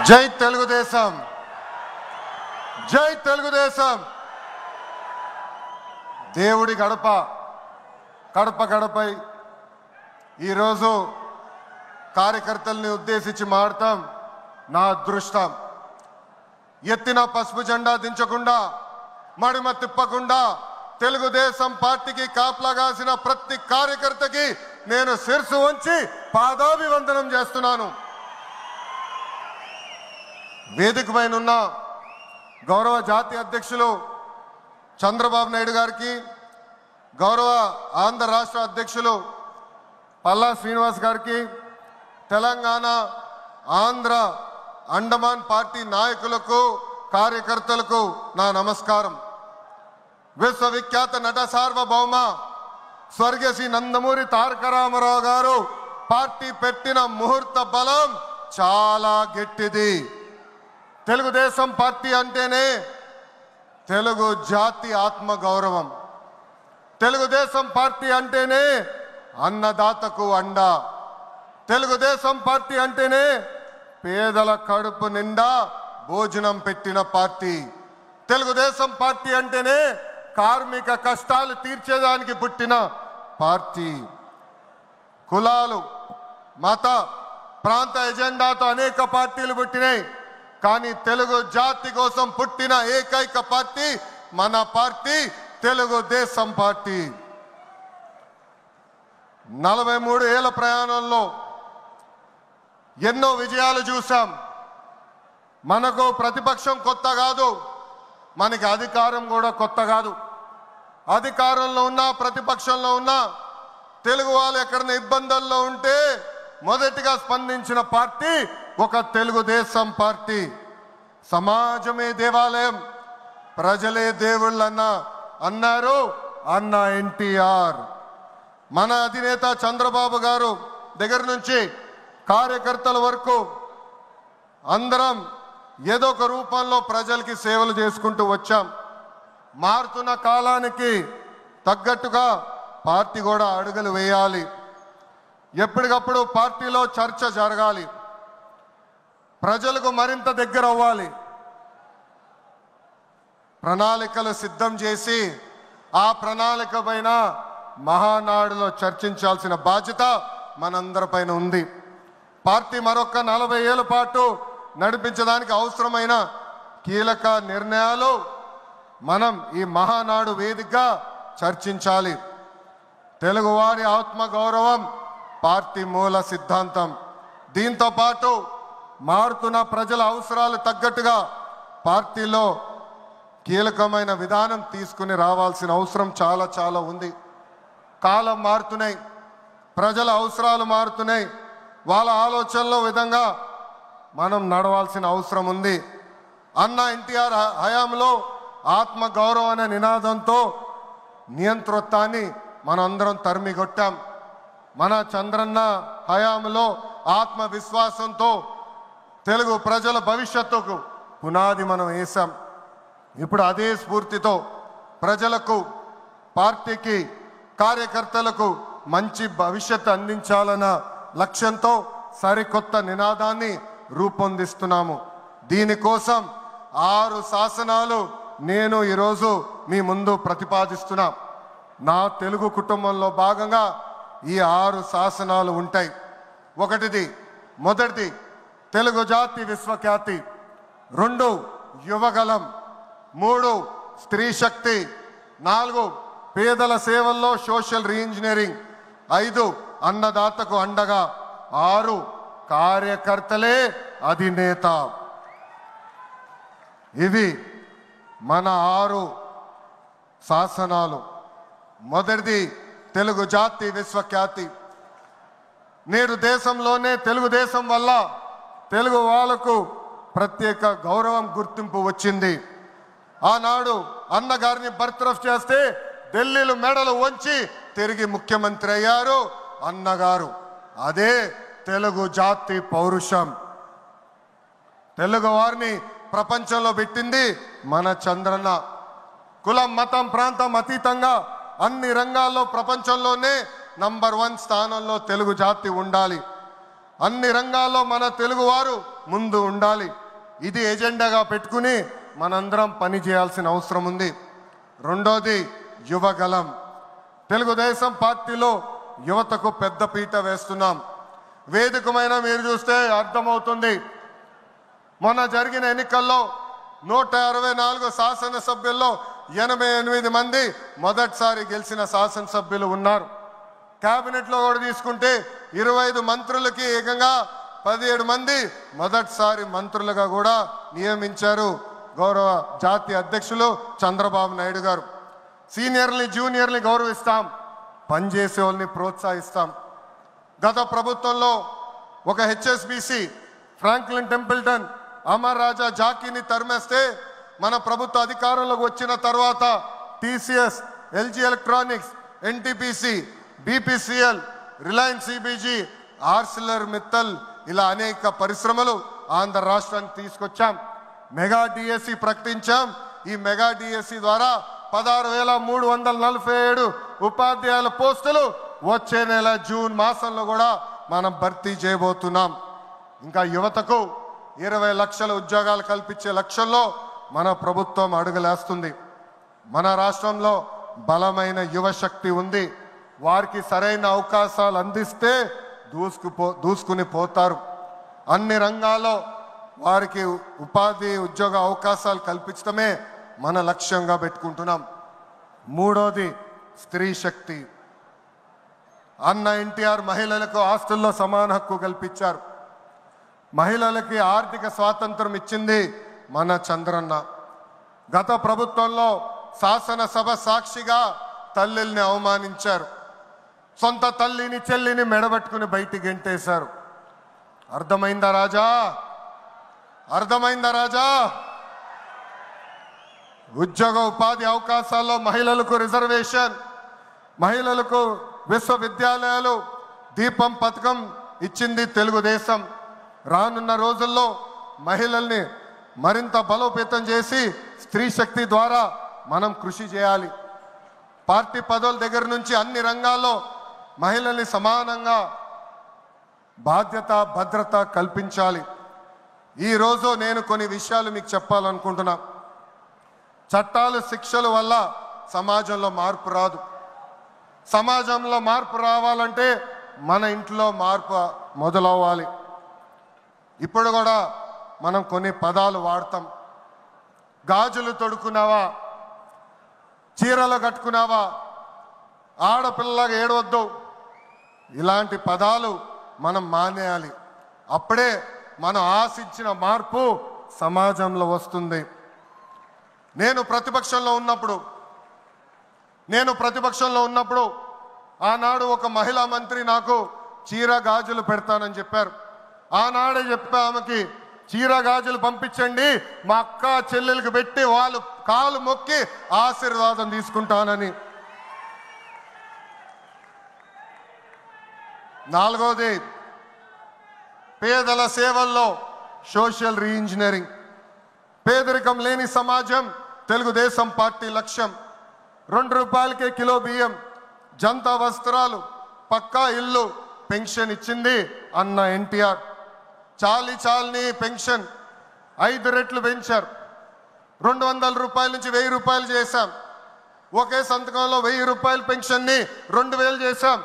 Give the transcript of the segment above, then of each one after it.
జై తెలుగుదేశం, జై తెలుగుదేశం. దేవుడి గడప కడప గడపై ఈరోజు కార్యకర్తల్ని ఉద్దేశించి మాడతాం. నా అదృష్టం, ఎత్తిన పసుపు జెండా దించకుండా మడిమ తిప్పకుండా తెలుగుదేశం పార్టీకి కాపలాగాసిన ప్రతి కార్యకర్తకి నేను శిరసు వంచి పాదాభివందనం చేస్తున్నాను. వేదిక పైన ఉన్న గౌరవ జాతీయ అధ్యక్షులు చంద్రబాబు నాయుడు గారికి, గౌరవ ఆంధ్ర రాష్ట్ర అధ్యక్షులు పల్లా శ్రీనివాస్ గారికి, తెలంగాణ ఆంధ్ర అండమాన్ పార్టీ నాయకులకు కార్యకర్తలకు నా నమస్కారం. విశ్వవిఖ్యాత నట సార్వభౌమ స్వర్గీయ శ్రీ నందమూరి తారక రామారావు గారు పార్టీ పెట్టిన ముహూర్త బలం చాలా గట్టిది. తెలుగుదేశం పార్టీ అంటేనే తెలుగు జాతి ఆత్మ గౌరవం. తెలుగుదేశం పార్టీ అంటేనే అన్నదాతకు అండ. తెలుగుదేశం పార్టీ అంటేనే పేదల కడుపు నిండా భోజనం పెట్టిన పార్టీ. తెలుగుదేశం పార్టీ అంటేనే కార్మిక కష్టాలు తీర్చేదానికి పుట్టిన పార్టీ. కులాలు, మత, ప్రాంత ఎజెండాతో అనేక పార్టీలు పుట్టినాయి. కానీ తెలుగు జాతి కోసం పుట్టిన ఏకైక పార్టీ మన పార్టీ తెలుగుదేశం పార్టీ. 43 ఏళ్ల ప్రయాణంలో ఎన్నో విజయాలు చూసాం. మనకు ప్రతిపక్షం కొత్త కాదు, మనకి అధికారం కూడా కొత్త కాదు. అధికారంలో ఉన్నా ప్రతిపక్షంలో ఉన్నా తెలుగు వాళ్ళు ఎక్కడైనా ఇబ్బందుల్లో ఉంటే మొదటిగా స్పందించిన పార్టీ ఒక తెలుగుదేశం పార్టీ. సమాజమే దేవాలయం, ప్రజలే దేవుళ్ళన్న అన్నారు అన్న ఎన్టీఆర్. మన అధినేత చంద్రబాబు గారు దగ్గర నుంచి కార్యకర్తల వరకు అందరం ఏదో ఒక రూపంలో ప్రజలకి సేవలు చేసుకుంటూ వచ్చాం. మారుతున్న కాలానికి తగ్గట్టుగా పార్టీ కూడా అడుగులు వేయాలి. ఎప్పటికప్పుడు పార్టీలో చర్చ జరగాలి, ప్రజలకు మరింత దగ్గర అవ్వాలి. ప్రణాళికలు సిద్ధం చేసి ఆ ప్రణాళిక పైన మహానాడులో చర్చించాల్సిన బాధ్యత మనందరిపైన ఉంది. పార్టీ మరొక 40 ఏళ్ల పాటు నడిపించడానికి అవసరమైన కీలక నిర్ణయాలు మనం ఈ మహానాడు వేదికగా చర్చించాలి. తెలుగువారి ఆత్మగౌరవం పార్టీ మూల సిద్ధాంతం. దీంతో పాటు మారుతున్న ప్రజల అవసరాలు తగ్గట్టుగా పార్టీలో కీలకమైన విధానం తీసుకుని రావాల్సిన అవసరం చాలా చాలా ఉంది. కాలం మారుతున్నాయి, ప్రజల అవసరాలు మారుతున్నాయి, వాళ్ళ ఆలోచనల విధంగా మనం నడవాల్సిన అవసరం ఉంది. అన్న ఎన్టీఆర్ హయాంలో ఆత్మ గౌరవం అనే నినాదంతో నియంతృత్వాన్ని మనందరం తరిమికొట్టాం. మన చంద్రన్న హయాంలో ఆత్మవిశ్వాసంతో తెలుగు ప్రజల భవిష్యత్తుకు పునాది మనం వేశాం. ఇప్పుడు అదే స్ఫూర్తితో ప్రజలకు, పార్టీకి, కార్యకర్తలకు మంచి భవిష్యత్తు అందించాలన్న లక్ష్యంతో సరికొత్త నినాదాన్ని రూపొందిస్తున్నాము. దీనికోసం 6 శాసనాలు నేను ఈరోజు మీ ముందు ప్రతిపాదిస్తున్నా. నా తెలుగు కుటుంబంలో భాగంగా ఈ 6 శాసనాలు ఉంటాయి. మొదటిది తెలుగు జాతి విశ్వఖ్యాతి, 2 యువగలం, 3 స్త్రీ శక్తి, 4 పేదల సేవల్లో సోషల్ రీఇంజనీరింగ్, 5 అన్నదాతకు అండగా, 6 కార్యకర్తలే అధినేత. ఇవి మన 6 శాసనాలు. మొదటిది తెలుగు జాతి విశ్వఖ్యాతి. నేడు దేశంలోనే తెలుగుదేశం వల్ల తెలుగు వాళ్ళకు ప్రత్యేక గౌరవం, గుర్తింపు వచ్చింది. ఆనాడు అన్నగారిని బర్తరఫ్ చేస్తే ఢిల్లీలో మెడలు వంచి తిరిగి ముఖ్యమంత్రి అయ్యారు అన్నగారు. అదే తెలుగు జాతి పౌరుషం. తెలుగు వారిని ప్రపంచంలో పెట్టింది మన చంద్రన్న. కులం, మతం, ప్రాంతం అతీతంగా అన్ని రంగాల్లో ప్రపంచంలోనే నంబర్ 1 స్థానంలో తెలుగు జాతి ఉండాలి. అన్ని రంగాల్లో మన తెలుగువారు ముందు ఉండాలి. ఇది ఎజెండాగా పెట్టుకుని మనందరం పని చేయాల్సిన అవసరం ఉంది. రెండోది యువగలం. తెలుగుదేశం పార్టీలో యువతకు పెద్ద పీట వేస్తున్నాం. వేదికమైన మీరు చూస్తే అర్థమవుతుంది. మొన్న జరిగిన ఎన్నికల్లో 164 శాసనసభ్యుల్లో 88 మంది మొదటిసారి గెలిచిన శాసనసభ్యులు ఉన్నారు. కేబినెట్లో కూడా తీసుకుంటే 25 మంత్రులకి ఏకంగా 17 మంది మొదటిసారి మంత్రులుగా కూడా నియమించారు గౌరవ జాతీయ అధ్యక్షులు చంద్రబాబు నాయుడు గారు. సీనియర్ని జూనియర్ని గౌరవిస్తాం, పనిచేసే వాళ్ళని ప్రోత్సహిస్తాం. గత ప్రభుత్వంలో ఒక HSBC Franklin Templeton Amara Raja జాకీని తరిమేస్తే మన ప్రభుత్వ అధికారంలోకి వచ్చిన తర్వాత TCS, LG electronics, NTPC, BPCL, Reliance CBG, Arcelor Mittal ఇలా అనేక పరిశ్రమలు ఆంధ్ర రాష్ట్రానికి తీసుకొచ్చాం. మెగా డిఎస్సి ప్రకటించాం. ఈ మెగా డిఎస్సి ద్వారా 16,347 ఉపాధ్యాయుల పోస్టులు వచ్చే నెల జూన్ మాసంలో కూడా మనం భర్తీ చేయబోతున్నాం. ఇంకా యువతకు 20 లక్షల ఉద్యోగాలు కల్పించే లక్ష్యంలో మన ప్రభుత్వం అడుగులేస్తుంది. మన రాష్ట్రంలో బలమైన యువశక్తి ఉంది. వారికి సరైన అవకాశాలు అందిస్తే దూసుకుని పోతారు. అన్ని రంగాల్లో వారికి ఉపాధి ఉద్యోగ అవకాశాలు కల్పించడమే మన లక్ష్యంగా పెట్టుకుంటున్నాం. మూడోది స్త్రీ శక్తి. అన్న ఎన్టీఆర్ మహిళలకు ఆస్తుల్లో సమాన హక్కు కల్పించారు. మహిళలకి ఆర్థిక స్వాతంత్రం ఇచ్చింది మన చంద్రన్న. గత ప్రభుత్వంలో శాసనసభ సాక్షిగా తల్లిల్ని అవమానించారు. సొంత తల్లిని చెల్లిని మెడబెట్టుకుని బయటికి గెంటేశారు. అర్థమైందా రాజా? అర్థమైందా రాజా? ఉద్యోగ ఉపాధి అవకాశాల్లో మహిళలకు రిజర్వేషన్, మహిళలకు విశ్వవిద్యాలయాలు, దీపం పథకం ఇచ్చింది తెలుగుదేశం. రానున్న రోజుల్లో మహిళల్ని మరింత బలోపేతం చేసి స్త్రీ శక్తి ద్వారా మనం కృషి చేయాలి. పార్టీ పదవుల దగ్గర నుంచి అన్ని రంగాల్లో మహిళల్ని సమానంగా బాధ్యత భద్రత కల్పించాలి. ఈరోజు నేను కొన్ని విషయాలు మీకు చెప్పాలనుకుంటున్నా. చట్టాలు శిక్షల వల్ల సమాజంలో మార్పు రాదు. సమాజంలో మార్పు రావాలంటే మన ఇంట్లో మార్పు మొదలవ్వాలి. ఇప్పుడు కూడా మనం కొన్ని పదాలు వాడతాం. గాజులు తొడుకున్నావా, చీరలు కట్టుకున్నావా, ఆడపిల్లగా ఏడవద్దు, ఇలాంటి పదాలు మనం మానేయాలి. అప్పుడే మనం ఆశించిన మార్పు సమాజంలో వస్తుంది. నేను ప్రతిపక్షంలో ఉన్నప్పుడు ఆనాడు ఒక మహిళా మంత్రి నాకు చీర గాజులు పెడతానని చెప్పారు. ఆనాడే చెప్పా ఆమెకి, చీర గాజులు పంపించండి, మా అక్క చెల్లెలకు పెట్టి వాళ్ళు కాలు మొక్కి ఆశీర్వాదం తీసుకుంటానని. నాలుగోది పేదల సేవల్లో సోషల్ రీఇంజనీరింగ్. పేదరికం లేని సమాజం తెలుగుదేశం పార్టీ లక్ష్యం. 2 రూపాయలకే కిలో బియ్యం, జంతా వస్త్రాలు, పక్కా ఇల్లు, పెన్షన్ ఇచ్చింది అన్న ఎన్టీఆర్. చాలని పెన్షన్ 5 రెట్లు పెంచారు. 200 రూపాయల నుంచి 1000 రూపాయలు చేశాం. ఒకే సంతకంలో 1000 రూపాయల పెన్షన్ని 2000 చేశాం.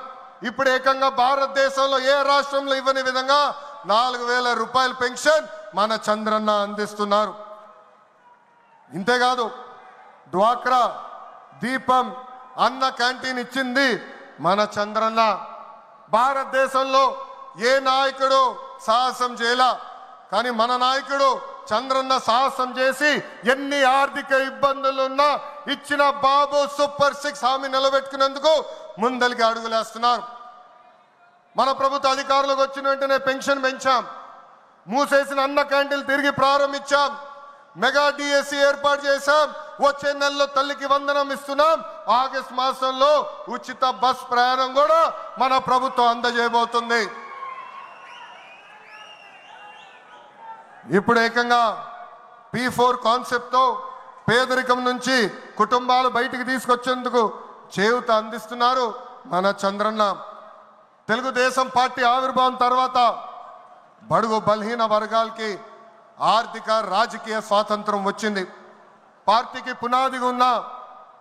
ఇప్పుడు ఏకంగా భారతదేశంలో ఏ రాష్ట్రంలో ఇవ్వని విధంగా 4000 రూపాయల పెన్షన్ మన చంద్రన్న అందిస్తున్నారు. ఇంతేకాదు డ్వాక్రా, దీపం, అన్న క్యాంటీన్ ఇచ్చింది మన చంద్రన్న. భారతదేశంలో ఏ నాయకుడు సాహసం చేయలా, కానీ మన నాయకుడు చంద్రన్న సాహసం చేసి ఎన్ని ఆర్థిక ఇబ్బందులున్నా ఇచ్చిన బాబు సూపర్ 6 హామీ నిలబెట్టుకునేందుకు ముందలికి అడుగులేస్తున్నారు. మన ప్రభుత్వ అధికారులకు వచ్చిన వెంటనే పెన్షన్ పెంచాం. మూసేసిన అన్న క్యాంటీన్లు తిరిగి ప్రారంభించాం. మెగా డిఎస్సి ఏర్పాటు చేశాం. వచ్చే నెలలో తల్లికి వందనం ఇస్తున్నాం. ఆగస్టు మాసంలో ఉచిత బస్ ప్రయాణం కూడా మన ప్రభుత్వం అందజేయబోతుంది. ఇప్పుడు ఏకంగా P4 కాన్సెప్ట్తో పేదరికం నుంచి కుటుంబాలు బయటికి తీసుకొచ్చేందుకు చేయూత అందిస్తున్నారు మన చంద్రన్న. తెలుగుదేశం పార్టీ ఆవిర్భావం తర్వాత బడుగు బలహీన వర్గాలకి ఆర్థిక రాజకీయ స్వాతంత్రం వచ్చింది. పార్టీకి పునాదిగా ఉన్న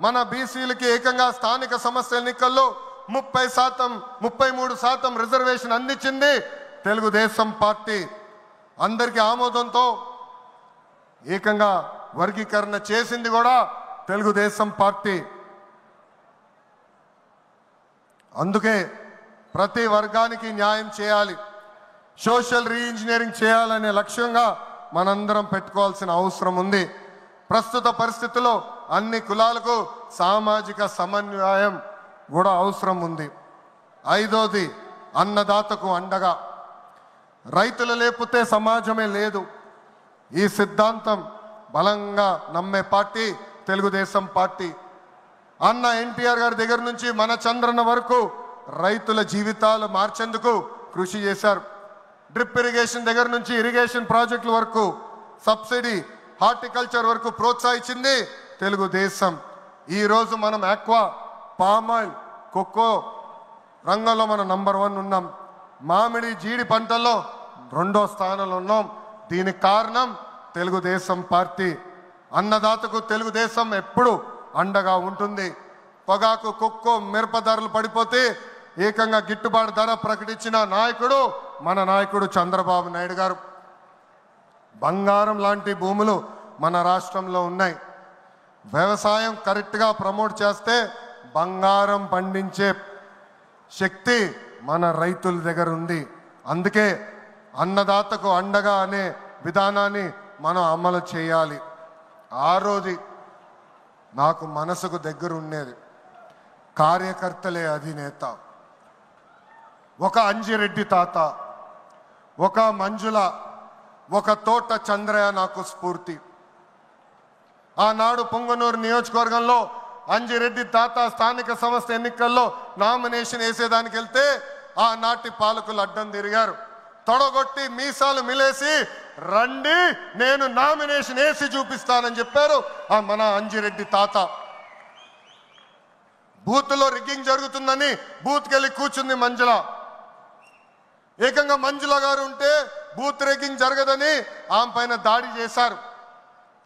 మన బీసీలకి ఏకంగా స్థానిక సంస్థల ఎన్నికల్లో 33% రిజర్వేషన్ అందించింది తెలుగుదేశం పార్టీ. అందరికీ ఆమోదంతో ఏకంగా వర్గీకరణ చేసింది కూడా తెలుగుదేశం పార్టీ. అందుకే ప్రతి వర్గానికి న్యాయం చేయాలి, సోషల్ రీఇంజనీరింగ్ చేయాలనే లక్ష్యంగా మనందరం పెట్టుకోవాల్సిన అవసరం ఉంది. ప్రస్తుత పరిస్థితుల్లో అన్ని కులాలకు సామాజిక సమన్వయం కూడా అవసరం ఉంది. 5వది అన్నదాతకు అండగా. రైతులు లేకపోతే సమాజమే లేదు. ఈ సిద్ధాంతం బలంగా నమ్మే పార్టీ తెలుగుదేశం పార్టీ. అన్న ఎన్టీఆర్ గారి దగ్గర నుంచి మన చంద్రన్న వరకు రైతుల జీవితాలు మార్చేందుకు కృషి చేశారు. డ్రిప్ ఇరిగేషన్ దగ్గర నుంచి ఇరిగేషన్ ప్రాజెక్టుల వరకు, సబ్సిడీ హార్టికల్చర్ వరకు ప్రోత్సహించింది తెలుగుదేశం. ఈరోజు మనం ఆక్వా, పామాయిల్, కోకో రంగంలో మనం నంబర్ 1 ఉన్నాం. మామిడి, జీడి పంటల్లో 2వ స్థానంలో ఉన్నాం. దీనికి కారణం తెలుగుదేశం పార్టీ. అన్నదాతకు తెలుగుదేశం ఎప్పుడు అండగా ఉంటుంది. పొగాకు, కొక్కో, మిరప ధరలు పడిపోతే ఏకంగా గిట్టుబాటు ధర ప్రకటించిన నాయకుడు మన నాయకుడు చంద్రబాబు నాయుడు గారు. బంగారం లాంటి భూములు మన రాష్ట్రంలో ఉన్నాయి. వ్యవసాయం కరెక్ట్గా ప్రమోట్ చేస్తే బంగారం పండించే శక్తి మన రైతుల దగ్గర ఉంది. అందుకే అన్నదాతకు అండగా అనే విధానాన్ని మనం అమలు చేయాలి. 6వది నాకు మనసుకు దగ్గర ఉండేది, కార్యకర్తలే అధినేత. ఒక అంజిరెడ్డి తాత, ఒక మంజుల, ఒక తోట చంద్రయ్య నాకు స్ఫూర్తి. ఆనాడు పొంగనూరు నియోజకవర్గంలో అంజిరెడ్డి తాత స్థానిక సంస్థ ఎన్నికల్లో నామినేషన్ వేసేదానికి వెళ్తే ఆనాటి పాలకులు అడ్డం తిరిగారు. తొడగొట్టి మీసాలు మిలేసి రండి నేను నామినేషన్ వేసి చూపిస్తానని చెప్పారు మన అంజిరెడ్డి తాత. బూత్లో రిగ్గింగ్ జరుగుతుందని బూత్కి వెళ్ళి కూర్చుంది మంజుల. ఏకంగా మంజుల గారు ఉంటే బూత్ రిగ్గింగ్ జరగదని ఆమె పైన దాడి చేశారు.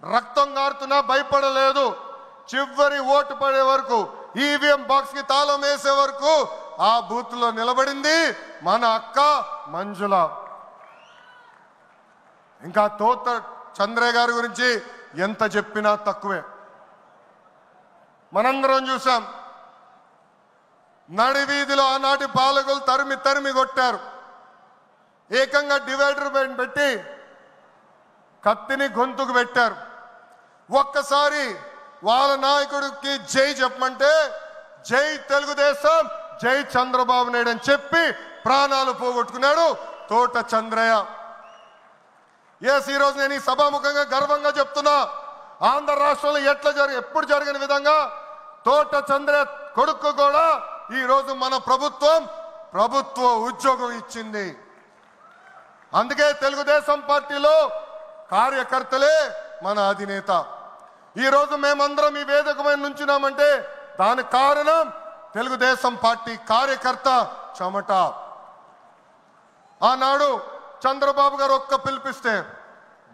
రక్తం గారుతున్నా భయపడలేదు. చివరి ఓటు పడే వరకు, ఈవీఎం బాక్స్ కి తాళం వేసే వరకు ఆ బూత్ లో నిలబడింది మన అక్క మంజుల. ఇంకా తోట చంద్రయ్య గారి గురించి ఎంత చెప్పినా తక్కువే. మనందరం చూసాం, నడివీధిలో ఆనాటి పాలకులు తరిమి తరిమి కొట్టారు. ఏకంగా డివైడర్ పెట్టి కత్తిని గొంతుకు పెట్టారు. ఒక్కసారి వాళ్ళ నాయకుడికి జై చెప్పమంటే జై తెలుగుదేశం, జై చంద్రబాబు నాయుడు అని చెప్పి ప్రాణాలు పోగొట్టుకున్నాడు తోట చంద్రయ్య. ఈరోజు నేను ఈ సభాముఖంగా గర్వంగా చెప్తున్నా, ఆంధ్ర రాష్ట్రంలో ఎప్పుడు జరిగిన విధంగా తోట చంద్రయ్య కొడుకు కూడా ఈరోజు మన ప్రభుత్వ ఉద్యోగం ఇచ్చింది. అందుకే తెలుగుదేశం పార్టీలో కార్యకర్తలే మన అధినేత. ఈరోజు మేమందరం ఈ వేదిక మీద నుంచున్నామంటే దానికి కారణం తెలుగుదేశం పార్టీ కార్యకర్త చెమట. ఆనాడు చంద్రబాబు గారు ఒక్క పిలిపిస్తే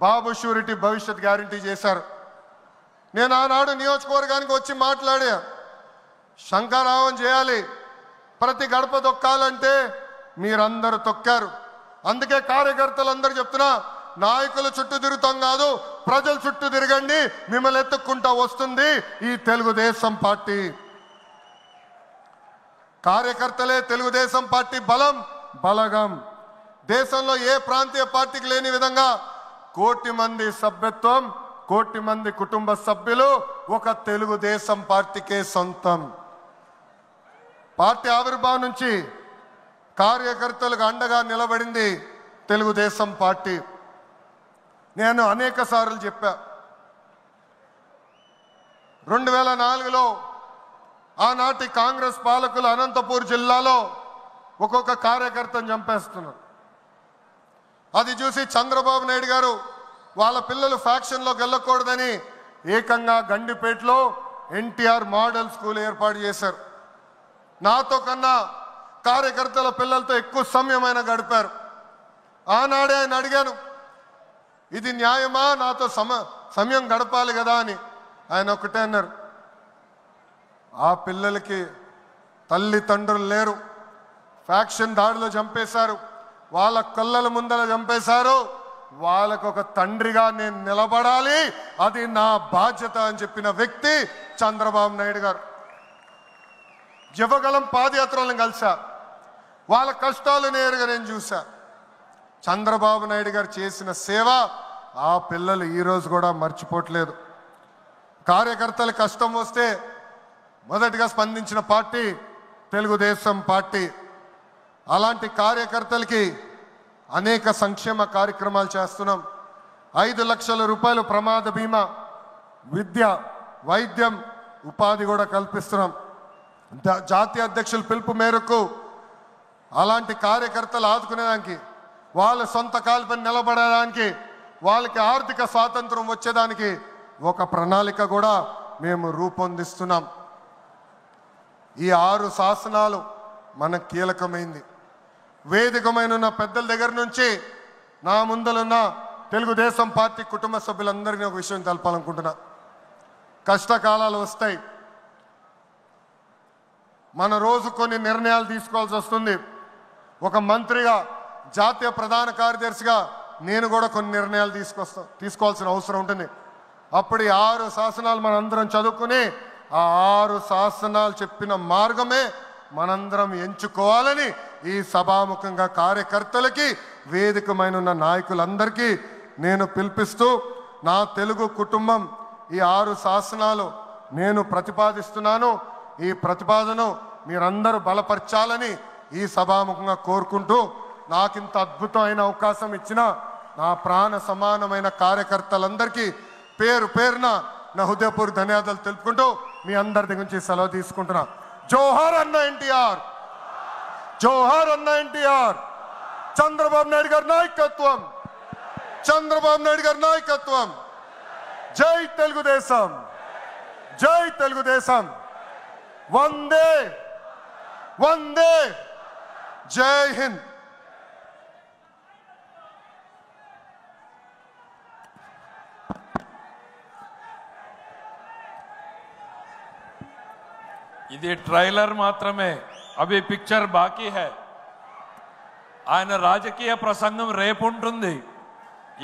బాబు షూరిటీ భవిష్యత్ గ్యారంటీ చేశారు. నేను ఆనాడు నియోజకవర్గానికి వచ్చి మాట్లాడా, శంఖారావం చేయాలి, ప్రతి గడప తొక్కాలంటే మీరందరూ తొక్కారు. అందుకే కార్యకర్తలందరూ చెప్తున్నా, నాయకుల చుట్టూ తిరుగుతాం కాదు, ప్రజల చుట్టూ తిరగండి, మిమ్మల్ని ఎత్తుక్కుంటా వస్తుంది ఈ తెలుగుదేశం పార్టీ. కార్యకర్తలే తెలుగుదేశం పార్టీ బలగం. దేశంలో ఏ ప్రాంతీయ పార్టీకి లేని విధంగా 1 కోటి మంది సభ్యత్వం, 1 కోటి మంది కుటుంబ సభ్యులు ఒక తెలుగుదేశం పార్టీకే సొంతం. పార్టీ ఆవిర్భావం నుంచి కార్యకర్తలకు అండగా నిలబడింది తెలుగుదేశం పార్టీ. నేను అనేక సార్లు చెప్పా, 2004లో ఆనాటి కాంగ్రెస్ పాలకులు అనంతపూర్ జిల్లాలో ఒక్కొక్క కార్యకర్తను చంపేస్తున్నారు. అది చూసి చంద్రబాబు నాయుడు గారు వాళ్ళ పిల్లలు ఫ్యాక్షన్లోకి వెళ్ళకూడదని ఏకంగా గండిపేటలో ఎన్టీఆర్ మోడల్ స్కూల్ ఏర్పాటు చేశారు. నాతో కన్నా కార్యకర్తల పిల్లలతో ఎక్కువ సమయమైన గడిపారు. ఆనాడే ఆయన అడిగాను, ఇది న్యాయమా, నాతో సమయం గడపాలి కదా అని. ఆయన ఒకటే అన్నారు, ఆ పిల్లలకి తల్లిదండ్రులు లేరు, ఫ్యాక్షన్ దాడిలో చంపేశారు, వాళ్ళ కళ్ళల ముందర చంపేశారు, వాళ్ళకు ఒక తండ్రిగా నేను నిలబడాలి, అది నా బాధ్యత అని చెప్పిన వ్యక్తి చంద్రబాబు నాయుడు గారు. యువగలం పాదయాత్రలను కలిసా, వాళ్ళ కష్టాలు నేరుగా నేను చూసా. చంద్రబాబు నాయుడు గారు చేసిన సేవ ఆ పిల్లలు ఈరోజు కూడా మర్చిపోవట్లేదు. కార్యకర్తల కష్టం వస్తే మొదటిగా స్పందించిన పార్టీ తెలుగుదేశం పార్టీ. అలాంటి కార్యకర్తలకి అనేక సంక్షేమ కార్యక్రమాలు చేస్తున్నాం. 5 లక్షల రూపాయలు ప్రమాద బీమా, విద్య, వైద్యం, ఉపాధి కూడా కల్పిస్తున్నాం. జాతీయ అధ్యక్షుల పిలుపు మేరకు అలాంటి కార్యకర్తలు ఆదుకునేదానికి, వాళ్ళ సొంత కాలుపై నిలబడడానికి, వాళ్ళకి ఆర్థిక స్వాతంత్రం వచ్చేదానికి ఒక ప్రణాళిక కూడా మేము రూపొందిస్తున్నాం. ఈ 6 శాసనాలు మనకు కీలకమైంది. వేదికమైన పెద్దల దగ్గర నుంచి నా ముందలున్న తెలుగుదేశం పార్టీ కుటుంబ సభ్యులందరినీ ఒక విషయం తెలపాలనుకుంటున్నా. కష్టకాలాలు వస్తాయి, మన రోజు కొన్ని నిర్ణయాలు తీసుకోవాల్సి వస్తుంది. ఒక మంత్రిగా, జాతీయ ప్రధాన కార్యదర్శిగా నేను కూడా కొన్ని నిర్ణయాలు తీసుకోవాల్సిన అవసరం ఉంటుంది. అప్పుడు ఈ 6 శాసనాలు మనందరం చదువుకుని ఆ 6 శాసనాలు చెప్పిన మార్గమే మనందరం ఎంచుకోవాలని ఈ సభాముఖంగా కార్యకర్తలకి, వేదికమైన నాయకులందరికీ నేను పిలిపిస్తూ, నా తెలుగు కుటుంబం ఈ 6 శాసనాలు నేను ప్రతిపాదిస్తున్నాను. ఈ ప్రతిపాదన మీరందరూ బలపరచాలని ఈ సభాముఖంగా కోరుకుంటూ, నాకింత అద్భుతమైన అవకాశం ఇచ్చిన నా ప్రాణ సమానమైన కార్యకర్తలందరికీ పేరు పేరున నా హృదయపూర్వక ధన్యవాదాలు తెలుపుకుంటూ మీ అందరి దగ్గర నుంచి సెలవు తీసుకుంటున్నా. జోహార్ అన్న ఎన్టీఆర్, జోహార్ అన్న ఎన్టీఆర్. చంద్రబాబు నాయుడు గారి నాయకత్వం, చంద్రబాబు నాయుడు గారి నాయకత్వం. జై తెలుగుదేశం, జై తెలుగుదేశం. వందే వందే, జై హింద్. ఇది ట్రైలర్ మాత్రమే, అవి పిక్చర్ బాకీ హై. ఆయన రాజకీయ ప్రసంగం రేపు ఉంటుంది.